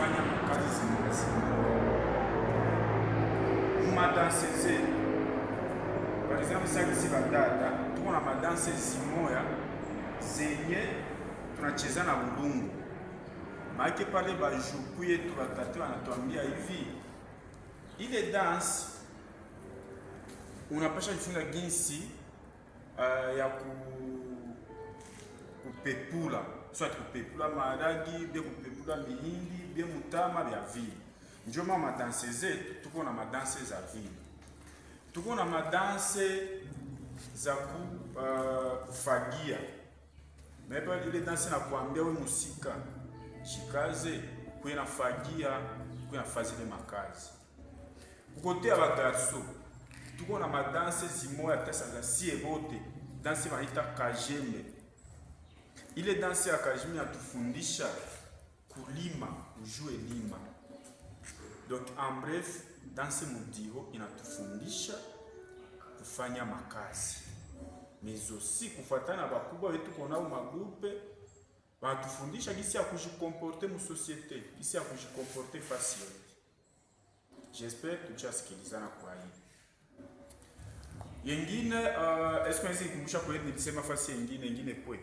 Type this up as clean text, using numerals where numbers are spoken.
kufanya makazi zingine. Madanse zetu, par exemple sisi badada tuko na madanse zimoya zenye tunacheza na bulungu. Maake pale bajuku yetu batatu wanatuambia hivi, ile dance unapasha jifunza jinsi ya kupepula, soit kupepula maragi, bia kupepula mihindi, bia mutama bia vile. Ndio mama danse zetu tuko na madanse za vile. Tuko na madanse za kufagia. Mepa ile danse na kuambia we musika shikaze kwe nafagia, kwe nafazile makazi. Kukote abagarso tuko na madanse zimoya tesa za sie bote, danse mahita kajembe. Ile danse ya kajembe yatufundisha kulima, ujue lima. Donc en bref, danse mudiho inatufundisha kufanya makazi. Mais aussi kufuatana bakubwa wetu konao magrupe banatufundisha gisi ya kujikomporte mu societe, gisi ya kujikomporte fasi yote. J'espère tuchasikilizana kwa hii. Yengine est-ce que nikumbusha kwa nilisema fasi yengine pwe.